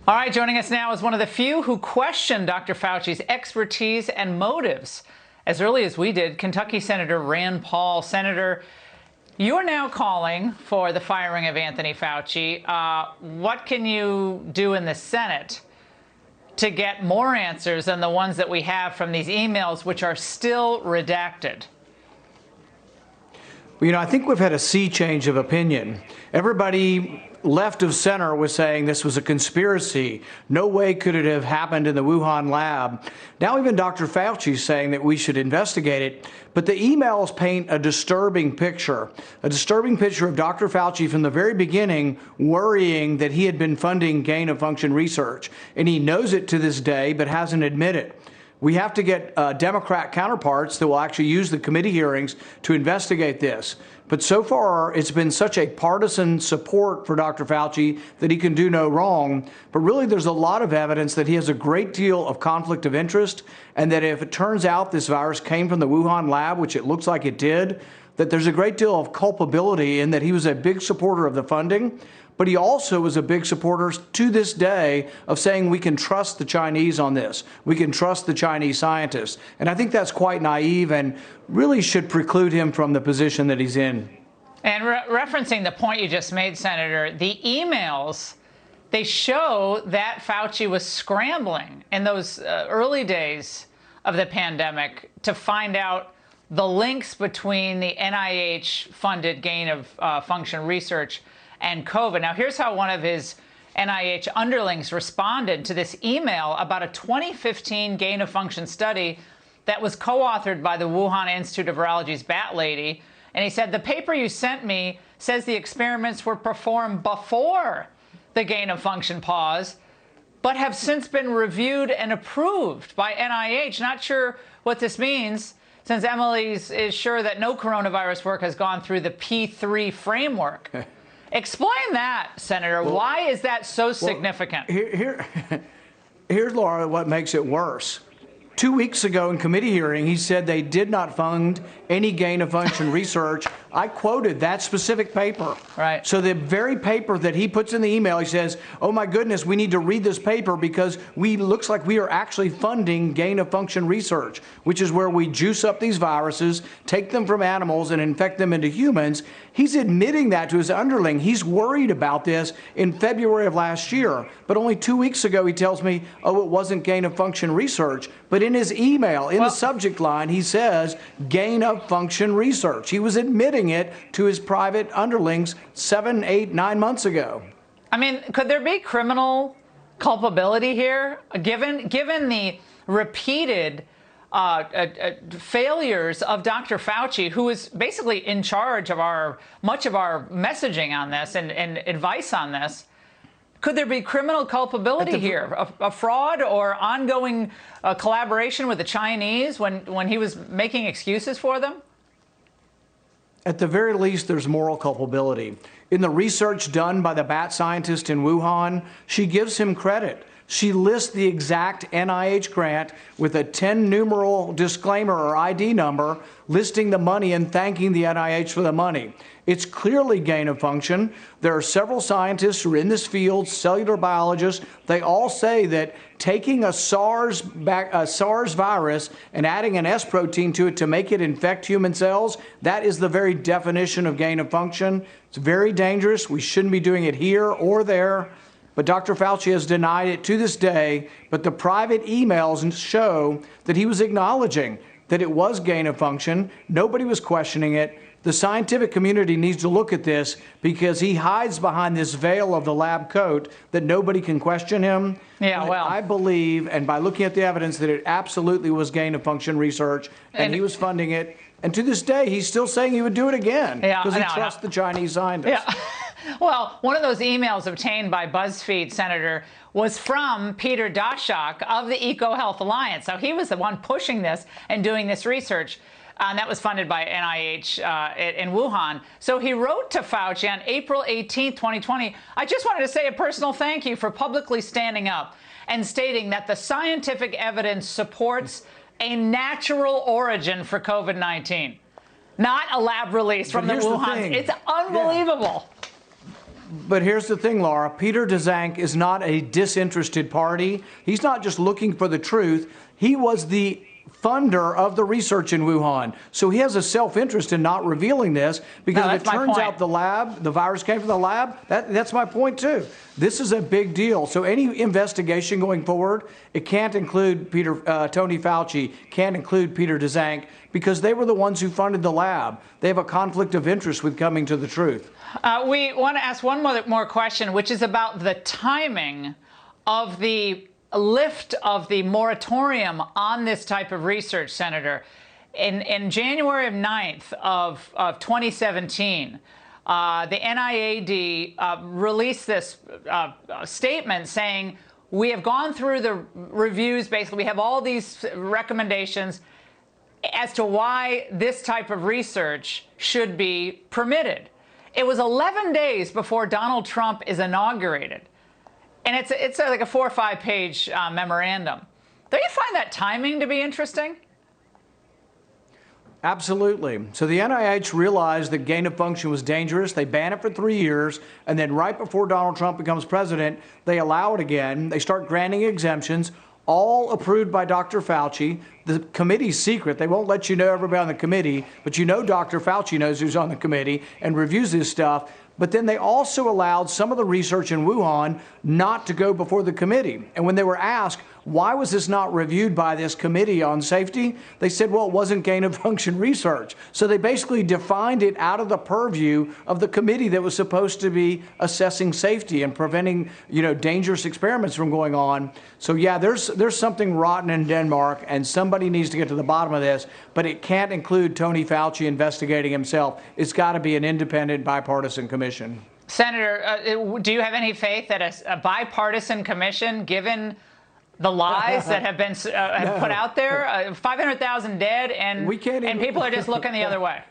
All right, joining us now is one of the few who questioned Dr. Fauci's expertise and motives. As early as we did, Kentucky Senator Rand Paul. Senator, you are now calling for the firing of Anthony Fauci. What can you do in the Senate to get more answers than the ones that we have from these emails, which are still redacted? Well, I think we've had a sea change of opinion. Everybody left of center was saying this was a conspiracy. No way could it have happened in the Wuhan lab. Now even Dr. Fauci is saying that we should investigate it. But the emails paint a disturbing picture of Dr. Fauci from the very beginning worrying that he had been funding gain-of-function research. And he knows it to this day, but hasn't admitted it. We have to get Democrat counterparts that will actually use the committee hearings to investigate this. But so far, it's been such a partisan support for Dr. Fauci that he can do no wrong. But really, there's a lot of evidence that he has a great deal of conflict of interest, and that if it turns out this virus came from the Wuhan lab, which it looks like it did, that there's a great deal of culpability in that he was a big supporter of the funding. But he also was a big supporter to this day of saying we can trust the Chinese on this. We can trust the Chinese scientists. And I think that's quite naive and really should preclude him from the position that he's in. And referencing the point you just made, Senator, the emails, they show that Fauci was scrambling in those early days of the pandemic to find out the links between the NIH-funded gain-of-function research and COVID. Now, here's how one of his NIH underlings responded to this email about a 2015 gain-of-function study that was co-authored by the Wuhan Institute of Virology's Bat Lady. And he said, the paper you sent me says the experiments were performed before the gain-of-function pause, but have since been reviewed and approved by NIH. Not sure what this means, since Emily is sure that no coronavirus work has gone through the P3 framework. Explain that, Senator. Well, why is that so significant? Here's, Laura, what makes it worse. 2 weeks ago in committee hearing, he said they did not fund any gain-of-function research. I quoted that specific paper. Right. So the very paper that he puts in the email, he says, oh my goodness, we need to read this paper because looks like we are actually funding gain-of-function research, which is where we juice up these viruses, take them from animals and infect them into humans. He's admitting that to his underling. He's worried about this in February of last year. But only 2 weeks ago, he tells me, oh, it wasn't gain-of-function research. But in his email, in the subject line, he says gain-of-function research. He was admitting it to his private underlings 7, 8, 9 months ago. I mean, could there be criminal culpability here, given the repeated failures of Dr. Fauci, who is basically in charge of much of our messaging on this and advice on this? Could there be criminal culpability here, a fraud or ongoing collaboration with the Chinese when he was making excuses for them? At the very least, there's moral culpability. In the research done by the bat scientist in Wuhan, she gives him credit. She lists the exact NIH grant with a 10-numeral disclaimer or ID number listing the money and thanking the NIH for the money. It's clearly gain of function. There are several scientists who are in this field, cellular biologists. They all say that taking a SARS virus and adding an S protein to it to make it infect human cells, that is the very definition of gain of function. It's very dangerous. We shouldn't be doing it here or there. But Dr. Fauci has denied it to this day. But the private emails show that he was acknowledging that it was gain of function. Nobody was questioning it. The scientific community needs to look at this because he hides behind this veil of the lab coat that nobody can question him. Yeah, but well, I believe, and by looking at the evidence, that it absolutely was gain of function research, and he was funding it. And to this day, he's still saying he would do it again because he trusts the Chinese scientists. Yeah. Well, one of those emails obtained by BuzzFeed, Senator, was from Peter Daszak of the EcoHealth Alliance. So he was the one pushing this and doing this research. And that was funded by NIH in Wuhan. So he wrote to Fauci on April 18, 2020, I just wanted to say a personal thank you for publicly standing up and stating that the scientific evidence supports a natural origin for COVID-19, not a lab release from the Wuhan. It's unbelievable. Yeah. But here's the thing, Laura. Peter Daszak is not a disinterested party. He's not just looking for the truth. He was the funder of the research in Wuhan. So he has a self-interest in not revealing this, because if it turns out the virus came from the lab, that's my point too. This is a big deal. So any investigation going forward, it can't include Tony Fauci, can't include Peter Daszak, because they were the ones who funded the lab. They have a conflict of interest with coming to the truth. We want to ask one more question, which is about the timing of the lift of the moratorium on this type of research, Senator. In January 9th of 2017, the NIAID released this statement saying, we have gone through the reviews, basically, we have all these recommendations as to why this type of research should be permitted. It was 11 days before Donald Trump is inaugurated. And it's like a 4 or 5 page memorandum. Don't you find that timing to be interesting? Absolutely. So the NIH realized that gain of function was dangerous. They ban it for 3 years. And then right before Donald Trump becomes president, they allow it again. They start granting exemptions, all approved by Dr. Fauci. The committee's secret. They won't let you know everybody on the committee, but you know Dr. Fauci knows who's on the committee and reviews this stuff. But then they also allowed some of the research in Wuhan not to go before the committee. And when they were asked, why was this not reviewed by this committee on safety? They said, well, it wasn't gain of function research. So they basically defined it out of the purview of the committee that was supposed to be assessing safety and preventing, dangerous experiments from going on. So yeah, there's something rotten in Denmark, and somebody needs to get to the bottom of this, but it can't include Tony Fauci investigating himself. It's got to be an independent bipartisan commission. Senator, do you have any faith that a bipartisan commission, given the lies that have been put out there, 500,000 dead, and people are just looking the other way?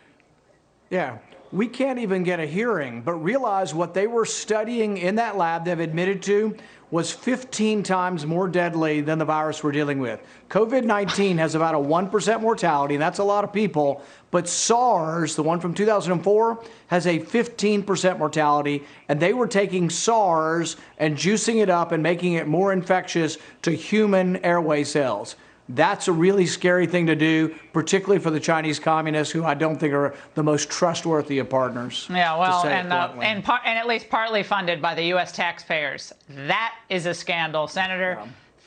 Yeah, we can't even get a hearing, but realize what they were studying in that lab they've admitted to was 15 times more deadly than the virus we're dealing with. COVID-19 has about a 1% mortality, and that's a lot of people, but SARS, the one from 2004, has a 15% mortality, and they were taking SARS and juicing it up and making it more infectious to human airway cells. That's a really scary thing to do, particularly for the Chinese communists, who I don't think are the most trustworthy of partners. Yeah, well, and at least partly funded by the U.S. taxpayers. That is a scandal. Senator,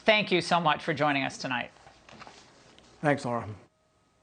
thank you so much for joining us tonight. Thanks, Laura.